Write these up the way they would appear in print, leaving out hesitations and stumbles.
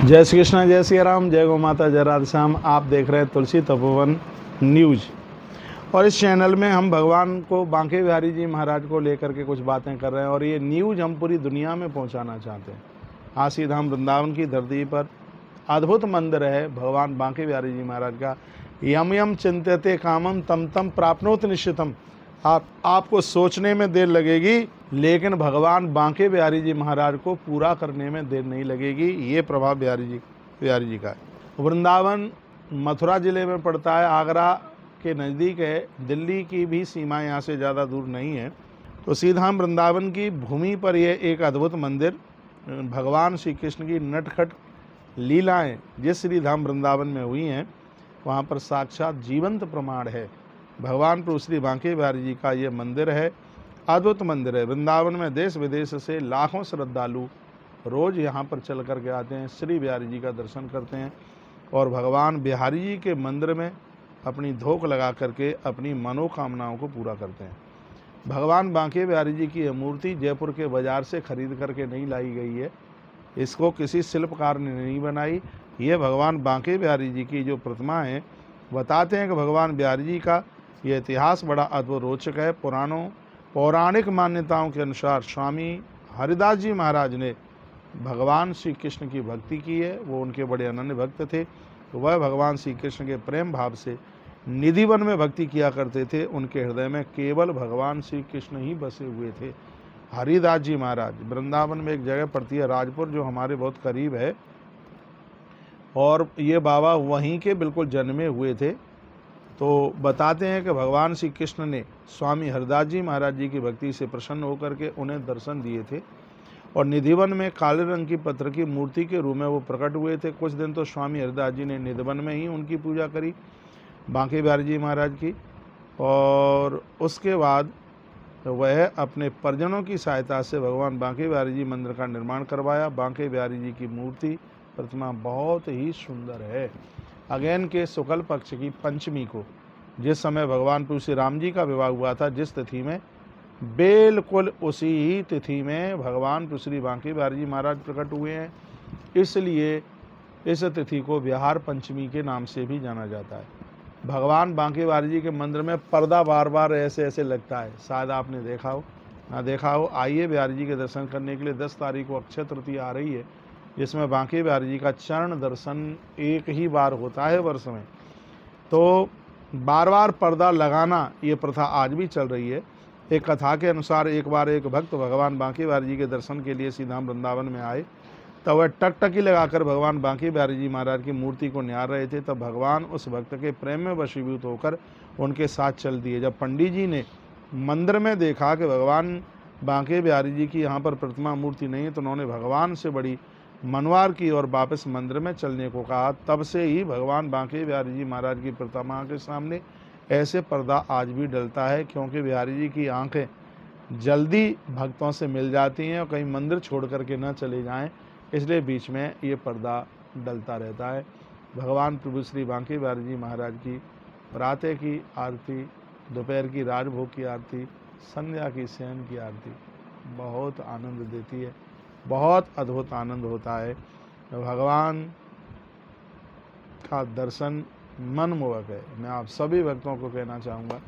जय श्री कृष्ण, जय श्री राम, जय गौ माता, जय राधे श्याम। आप देख रहे हैं तुलसी तपोवन न्यूज। और इस चैनल में हम भगवान को, बांके बिहारी जी महाराज को लेकर के कुछ बातें कर रहे हैं और ये न्यूज हम पूरी दुनिया में पहुंचाना चाहते हैं। आशी धाम वृंदावन की धरती पर अद्भुत मंदिर है भगवान बांके बिहारी जी महाराज का। यम यम चिंत्यते कामम तम तम प्राप्नोत निश्चितम। आपको सोचने में देर लगेगी, लेकिन भगवान बांके बिहारी जी महाराज को पूरा करने में देर नहीं लगेगी। ये प्रभाव बिहारी जी का है। वृंदावन मथुरा जिले में पड़ता है, आगरा के नज़दीक है, दिल्ली की भी सीमा यहाँ से ज़्यादा दूर नहीं है। तो सीधाम वृंदावन की भूमि पर यह एक अद्भुत मंदिर, भगवान श्री कृष्ण की नटखट लीलाएं जिस श्रीधाम वृंदावन में हुई हैं, वहाँ पर साक्षात जीवंत प्रमाण है। भगवान प्रभु श्री बांके बिहारी जी का ये मंदिर है, अद्भुत मंदिर है। वृंदावन में देश विदेश से लाखों श्रद्धालु रोज़ यहाँ पर चल कर के आते हैं, श्री बिहारी जी का दर्शन करते हैं और भगवान बिहारी जी के मंदिर में अपनी धोख लगा करके अपनी मनोकामनाओं को पूरा करते हैं। भगवान बांके बिहारी जी की यह मूर्ति जयपुर के बाज़ार से खरीद करके नहीं लाई गई है, इसको किसी शिल्पकार ने नहीं बनाई। ये भगवान बांके बिहारी जी की जो प्रतिमा है, बताते हैं कि भगवान बिहारी जी का ये इतिहास बड़ा अद्भुत रोचक है। पौराणिक मान्यताओं के अनुसार स्वामी हरिदास जी महाराज ने भगवान श्री कृष्ण की भक्ति की है, वो उनके बड़े अनन्य भक्त थे। तो वह भगवान श्री कृष्ण के प्रेम भाव से निधिवन में भक्ति किया करते थे। उनके हृदय में केवल भगवान श्री कृष्ण ही बसे हुए थे। हरिदास जी महाराज वृंदावन में एक जगह पड़ती है राजपुर, जो हमारे बहुत करीब है, और ये बाबा वहीं के बिल्कुल जन्मे हुए थे। तो बताते हैं कि भगवान श्री कृष्ण ने स्वामी हरिदास जी महाराज जी की भक्ति से प्रसन्न होकर के उन्हें दर्शन दिए थे और निधिवन में काले रंग की पत्थर की मूर्ति के रूप में वो प्रकट हुए थे। कुछ दिन तो स्वामी हरिदास जी ने निधिवन में ही उनकी पूजा करी, बांके बिहारी जी महाराज की, और उसके बाद वह अपने परिजनों की सहायता से भगवान बांके बिहारी जी मंदिर का निर्माण करवाया। बांके बिहारी जी की मूर्ति प्रतिमा बहुत ही सुंदर है। अगैन के शुक्ल पक्ष की पंचमी को, जिस समय भगवान प्रभु श्री राम जी का विवाह हुआ था, जिस तिथि में, बिल्कुल उसी ही तिथि में भगवान प्रभु श्री बांके बिहारी जी महाराज प्रकट हुए हैं। इसलिए इस तिथि को बिहार पंचमी के नाम से भी जाना जाता है। भगवान बांके बिहारी जी के मंदिर में पर्दा बार बार ऐसे ऐसे लगता है, शायद आपने देखा हो, ना देखा हो। आइए बिहारी जी के दर्शन करने के लिए 10 तारीख को अक्षय तृतीया आ रही है, जिसमें बांके बिहारी जी का चरण दर्शन एक ही बार होता है वर्ष में। तो बार बार पर्दा लगाना ये प्रथा आज भी चल रही है। एक कथा के अनुसार एक बार एक भक्त भगवान बांके बिहारी जी के दर्शन के लिए सीधाम वृंदावन में आए, तब वह टकटकी लगाकर भगवान बांके बिहारी जी महाराज की मूर्ति को निहार रहे थे। तब भगवान उस भक्त के प्रेम में वशीभूत होकर उनके साथ चल दिए। जब पंडित जी ने मंदिर में देखा कि भगवान बांके बिहारी जी की यहाँ पर प्रतिमा मूर्ति नहीं है, तो उन्होंने भगवान से बड़ी मनवार की और वापस मंदिर में चलने को कहा। तब से ही भगवान बांके बिहारी जी महाराज की प्रतिमा के सामने ऐसे पर्दा आज भी डलता है, क्योंकि बिहारी जी की आंखें जल्दी भक्तों से मिल जाती हैं और कहीं मंदिर छोड़ करके न चले जाएं, इसलिए बीच में ये पर्दा डलता रहता है। भगवान प्रभु श्री बांके बिहारी जी महाराज की प्रातः की आरती, दोपहर की राजभोग की आरती, संध्या की शयन की आरती बहुत आनंद देती है, बहुत अद्भुत आनंद होता है। भगवान का दर्शन मनमोहक है। मैं आप सभी भक्तों को कहना चाहूँगा,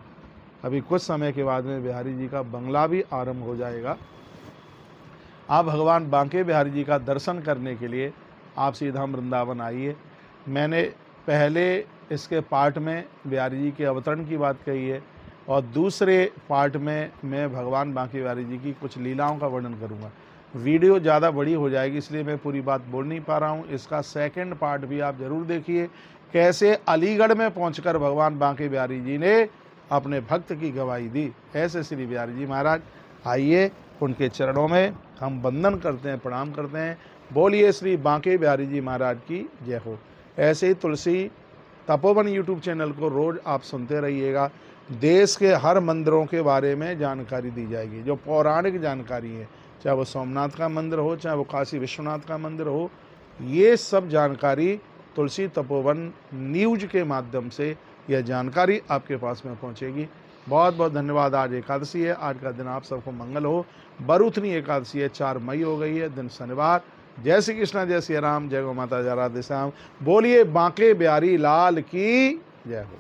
अभी कुछ समय के बाद में बिहारी जी का बंगला भी आरंभ हो जाएगा। आप भगवान बांके बिहारी जी का दर्शन करने के लिए आप सीधाम वृंदावन आइए। मैंने पहले इसके पार्ट में बिहारी जी के अवतरण की बात कही है, और दूसरे पार्ट में मैं भगवान बांके बिहारी जी की कुछ लीलाओं का वर्णन करूँगा। वीडियो ज़्यादा बड़ी हो जाएगी, इसलिए मैं पूरी बात बोल नहीं पा रहा हूँ। इसका सेकंड पार्ट भी आप ज़रूर देखिए, कैसे अलीगढ़ में पहुंचकर भगवान बांके बिहारी जी ने अपने भक्त की गवाही दी। ऐसे श्री बिहारी जी महाराज, आइए उनके चरणों में हम वंदन करते हैं, प्रणाम करते हैं। बोलिए श्री बांके बिहारी जी महाराज की जय हो। ऐसे ही तुलसी तपोवन यूट्यूब चैनल को रोज़ आप सुनते रहिएगा। देश के हर मंदिरों के बारे में जानकारी दी जाएगी, जो पौराणिक जानकारी है, चाहे वो सोमनाथ का मंदिर हो, चाहे वो काशी विश्वनाथ का मंदिर हो, ये सब जानकारी तुलसी तपोवन न्यूज के माध्यम से यह जानकारी आपके पास में पहुंचेगी। बहुत बहुत धन्यवाद। आज एकादशी है, आज का दिन आप सबको मंगल हो। बरूथनी एकादशी है, 4 मई हो गई है, दिन शनिवार। जय श्री कृष्ण, जय श्री राम, जय गौ माता, जय राधे श्याम। बोलिए बांके बिहारी लाल की जय हो।